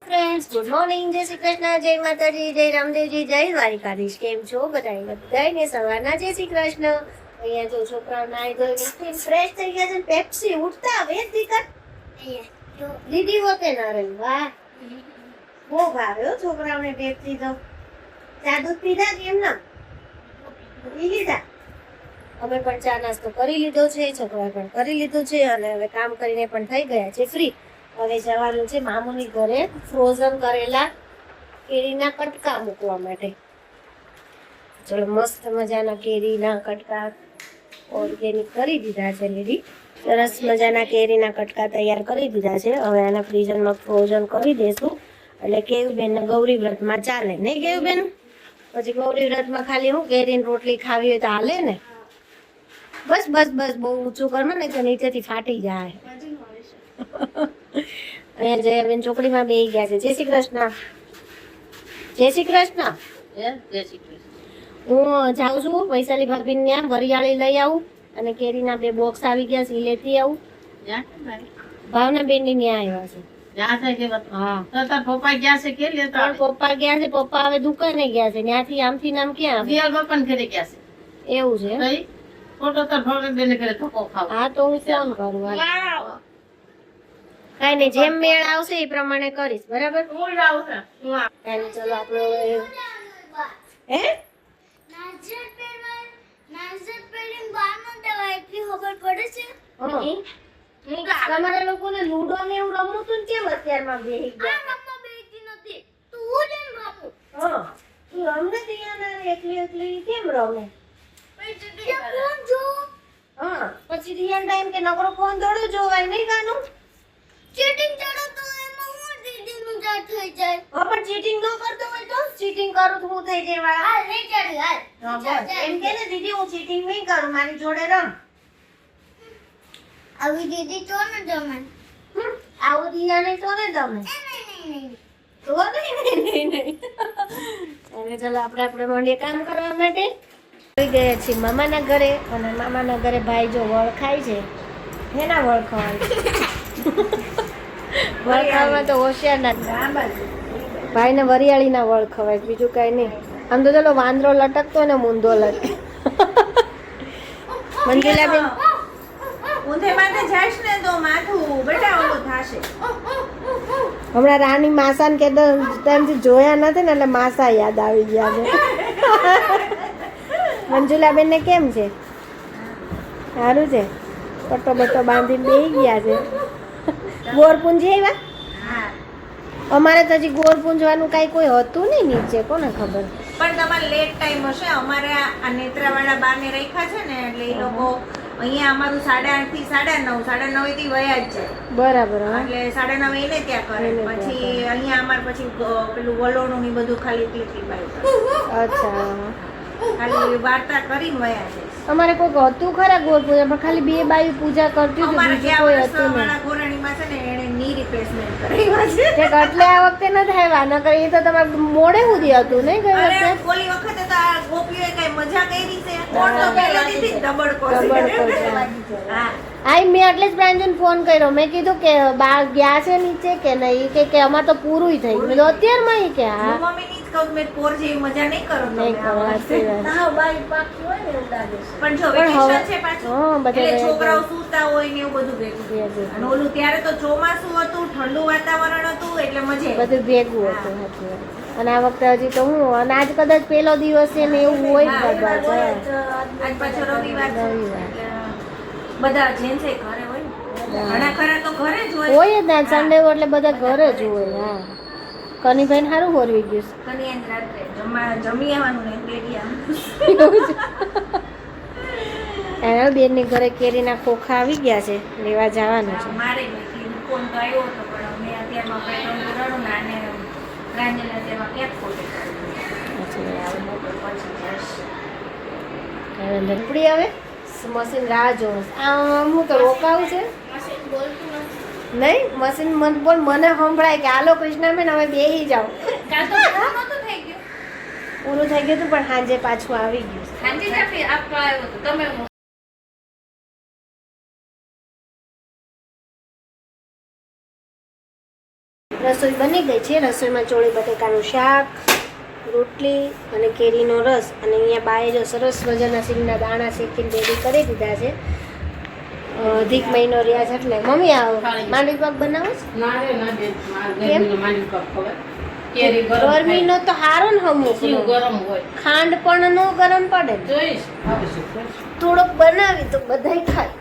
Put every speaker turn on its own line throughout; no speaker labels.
Friends, good morning. જય શ્રી કૃષ્ણ, જય માતાજી, જય રામદેવજી, જય દ્વારિકાધીશ. કેમ છો બધાને સવારના જય શ્રી કૃષ્ણ. અહીંયા જો છોકરાઓ નાઈ ધોઈને ફ્રેશ થઈ ગયા છે. પેપ્સી ઉઠતા હવે દીકર દીદી હોતે ના રહી. વાહ, બહુ ભાવે હો છોકરાઓને પેપ્સી. તો ચા દૂધ પીધા કે એમ ના પી લીધા? અમે પણ ચા નાસ્તો કરી લીધો છે, છોકરાએ પણ કરી લીધું છે અને હવે કામ કરીને પણ થઈ ગયા છે ફ્રી. હવે જવાનું છે મામુની ઘરે ફ્રોઝન કરેલા કેરીના કટકા મૂકવા માટે. ચલો, મસ્ત મજાના કેરીના કટકા ઓર્ગેનિક કરી દીધા છે લીધી. સરસ મજાના કેરીના કટકા તૈયાર કરી દીધા છે. હવે આના ફ્રીઝરમાં ફ્રોઝન કરી દઈશું એટલે કેયુબેન ને ગૌરી વ્રતમાં ચાલે નહીં? કેયુબેન પછી ગૌરી વ્રતમાં ખાલી હું કેરીની રોટલી ખાવી હોય તો હાલે ને? બસ બસ બસ, બહુ ઊંચું કરવા ને તો નીચેથી ફાટી જાય. અહીંયા જયાબેન ચોકડીમાં બેસી ગયા છે. જય શ્રી કૃષ્ણ. જય શ્રી કૃષ્ણ.
જય શ્રી કૃષ્ણ.
હું જાઉં છું વૈશાલી ભાભી ત્યાં વરિયાળી લઈ આવું અને કેરીના 2 બોક્સ આવી ગયા છે, લેતી આવું. ભાવના બેન ની ત્યાં આવ્યા છે. હા,
પપ્પા ગયા છે કે લેતા?
પપ્પા ગયા છે. પપ્પા હવે દુકાને ગયા છે. ત્યાંથી આમથી નામ ક્યાં
પપ્પા ઘરે ગયા છે.
એવું છે?
ફોટો તો ભગત બેન ઘરે ધક્કો ખાવ.
હા, તો હું ફોન કરું. કઈ નહીં, જેમ મેળ આવશે એ પ્રમાણે કરીશ. બરાબર?
હું જાઉં છું.
કઈ નહીં, ચલો આપણે હે તમારા લોકોને લૂડો ને એવું રમવું તું કેમ અત્યારમાં બેહી ગયા? હા, તું રમને દિયાના એકલી એકલી કેમ રમે? હા, પછી દિયાન ટાઈમ કે નકરો ફોન દોડો જોવાય નહીં કાનું?
ચીટિંગ કરો તો એમાં હું દીદી નું જા થઈ જાય.
હા, પણ ચીટિંગ ન કરતો હોય તો? ચીટિંગ કરું તો હું થઈ જાય વાળા?
હાલ નહીં ચડી હાલ.
હા, બસ એમ કે ને દીદી હું ચીટિંગ નહીં કરું, મારી જોડે રમ.
આવી દીદી તો ન જમે.
આવું દિયાને તો ને તમે
નહીં.
તો નહીં. અને ચલો આપણે મળીએ કામ કરવા માટે. આવી ગયા છીએ મામાના ઘરે અને મામાના ઘરે ભાઈ જો વળ ખાય છે. એના વળ ખવાય વળ ખાવામાં તો હોશિયાર ના. ભાઈને વરિયાળીના વળ ખવાય, બીજું કઈ નહીં. આમ તો ચલો વાંદરો લટકતો ને મૂંધો લટકે. મંજુલાબેન
ઊંધે માથે જાઈશ ને તો માથું બેટા ઓલું થાશે.
હમણાં રાની માસાને કે ટાઈમથી જોયા નથી ને એટલે માસા યાદ આવી ગયા છે. મંજુલાબેન ને કેમ છે? સારું છે. પટ્ટો બટ્ટો બાંધીને બેસી ગયા છે. ગોરપુંજી આવ્યા? અમારે તો હજી ગોર પૂંજવાનું કઈ કોઈ હતું નહીં નીચે, કોને ખબર.
પણ તમારે લેટ ટાઈમ હશે. અમારે આ નેત્રાવાળા બારને રાખ્યા છે ને એટલે એ લોકો અહીંયા અમારું 8:30 થી 9:30 9:30 થી વયા જ જાય.
બરાબર.
એટલે 9:30 એને ત્યાં કરે. પછી અહીંયા અમારે પછી પેલું વલોણું ને બધું ખાલી એટલી બાય.
અચ્છા,
ખાલી વાર્તા કરીને વયા જાય.
અમારે કોઈક હતું ખરા ગોર પૂજા, પણ ખાલી 2 બાયું પૂજા કરતી હતી,
અમારા
બીજું
ગયા
કોઈ
વર્ષ
હતું નહીં.
વાળા ગોરાણીમાં છે ને એને ની રિપ્લેસમેન્ટ કરાવ્યા છે.
ઠીક, એટલે આ વખતે ન થાય. નકર એ તો તમારે મોડે સુધી હતું નહીં ગઈ
અરે
વખતે?
ઓલી વખતે તો આ ગોપીઓએ કઈ મજા કરી છે. કોણ તો પહેલેથી જ દબડકો છે. હા,
આઈ મેં એટલે જ પ્રાંજુને ફોન કર્યો. મેં કીધું કે બા ગયા છે નીચે કે નહીં, કે અમારે તો પૂરું થઈ ગયું. મેં તો અત્યારમાં ઈ કે હા
હું મમ્મીની જ કહું મેં પોર જેવી મજા નહીં કરો તમે
નહીં
આ
કરવા.
વખતે.
હા, બાઈ પાકી હોય ને એવું લાગે છે.
પણ જો
પણ હવે-
વેકેશન છે પાછું.
હા, બધા
એટલે
ગયા
છોકરાઓ સૂતા હોય ને એવું બધું ભેગું. અને ઓલું ત્યારે તો ચોમાસું હતું, ઠંડુ વાતાવરણ હતું એટલે મજા આવી.
બધું ભેગું હતું. સાચી વાત. અને આ વખતે હજી તો હું અને આજ કદાચ પેલો દિવસ છે ને એવું હોય જ કદાચ.
આજ પાછો રવિવાર છે.
રવિવાર.
એટલે બધા જેન્ટ્સે ઘરે હોય ને. ઘણા ખરા તો ઘરે જ હોય.
હોય જ ને સન્ડે એટલે બધા ઘરે જ હોય. હા, કનીભાઈ ને સારું હોરવી ગયું
કની આજ રાત્રે જમી આવવાનું ને બેડી આમ.
છે. એના બેનની ઘરે કેરીના ખોખા આવી ગયા છે, લેવા જવાનું છે.
મારે મેં કીધું ફોન તો આવ્યો હતો પણ મેં અત્યારમાં પેટ્રોલ કરાડું ને આને રાંધેલા અત્યારમાં ક્યાંક ફોટો
પછી
કાઢ્યો.
લપડી આવે મશીન રાહ જોવે છે. આમ હું તો રોકાવું છે નહીં. મશીન મન બોલ મને સંભળાય કે હાલો કૃષ્ણાબેન હવે બેસી જાઓ.
કાલ તો પૂરું નહોતું થઈ ગયું.
પૂરું થઈ ગયું હતું પણ સાંજે પાછું આવી ગયું.
સાંજે જ આપવા આવ્યો હતો તમે.
રસોઈ બની ગઈ છે. રસોઈમાં ચોળી બટેકાનું શાક, રોટલી અને કેરીનો રસ, અને અહીંયા બાએ જો સરસ મજાના સિંગના દાણા શેકીને રેડી કરી દીધા છે. અધિક મહિનો રહ્યા છે એટલે મમ્મી આ માંડવી પાક બનાવો છે? કેમ? ગરમીનો તો હારો ને અમુક ખાંડ પણ નો ગરમ પડે, થોડોક બનાવી તો બધાય ખાય.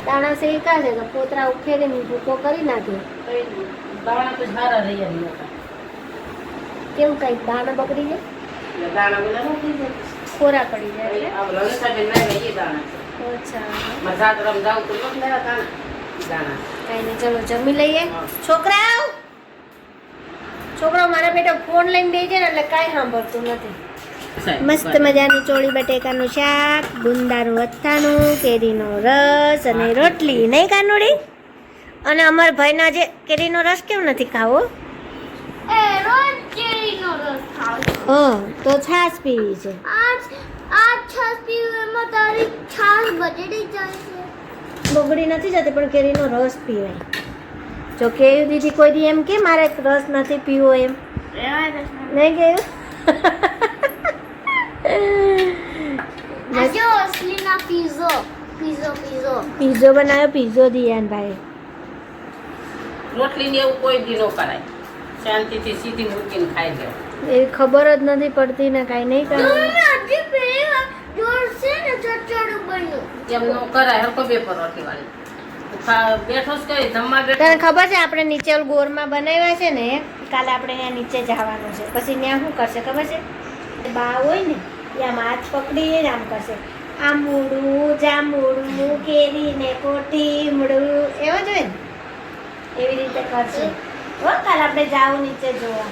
દાણા શેકા છે તો પોતરા ઉખેરીને ભૂકો કરી નાખ્યો. કેવું કઈ દાણા બગડી જાય, ખોરા પડી જાય. અચ્છા કઈ નહીં, ચલો જમી લઈએ. છોકરાઓ મારા બેટા ફોન લઈને બેસી જાય ને એટલે કાંઈ સાંભળતું નથી. મસ્ત મજાનું ચોળી બટેકાનું શાક, ગુંદાનું વત્તાનું, કેરીનો રસ અને રોટલી, નહીં કાનુડી? અને અમારા ભાઈના જે કેરીનો રસ કેમ નથી ખાવો?
એ રોજ કેરીનો રસ ખાવ છો.
હા, તો છાશ પીવી છે.
આ છાશ પીવું એમાં તારી છાશ બગડી જાય છે.
બગડી નથી જતી પણ કેરીનો રસ પીવાય. જો કેવી દીદી કોઈ દી એમ કે મારે રસ નથી પીવો એમ નહીં કેવું?
જો અસલીના પીઝો
બનાવ્યો, પીઝો દિયાન ભાઈ.
રોટલી ને એવું કોઈ દી ન કરાય, શાંતિથી સીધી મૂકીને ખાઈ જાવ.
એ ખબર જ નથી પડતી ને કાંઈ નહીં કરવું.
એમ ન કરાય. હરકો બે પર રોટલી વાળી બેઠો જ કઈ જમવા બેઠો.
તને ખબર છે આપણે નીચે ગોરમાં બનાવ્યા છે ને, કાલે આપણે અહીંયા નીચે જવાનું છે. પછી ત્યાં શું કરશે ખબર છે? બા હોય ને એ આમ હાથ પકડીને આમ કરશે, આંબુડું જાંબુડું કેરી ને કોઠીમડું, એવો જ હોય ને એવી રીતે કરશે. હો કાલે આપણે જાવું નીચે જોવા.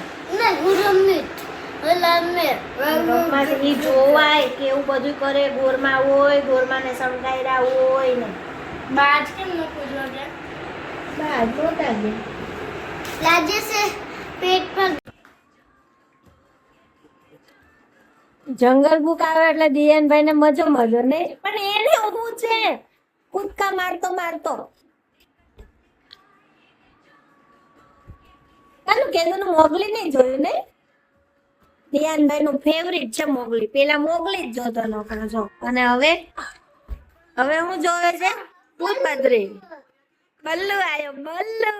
ઈ જોવાય કેવું બધું કરે. ગોરમાં હોય, ગોરમાં ને શણગાયરા હોય ને
બાજ કેમ ન પૂછો કે
બા જોતા જ
લાગે છે પેટ પર.
જંગલ બુક આવે એટલે દિયાનભાઈ ને મજો ને, પણ એને ઊભું છે કૂદકા મારતો કાનું કેનું મોગલી નહીં જોયું ને? દિયાનભાઈ નું ફેવરિટ છે મોગલી. પેલા મોગલી જ જોતો નોકરો જો, અને હવે હું જોવે છે પૂત બદ્રી. બલ્લુ આયો, બલ્લુ.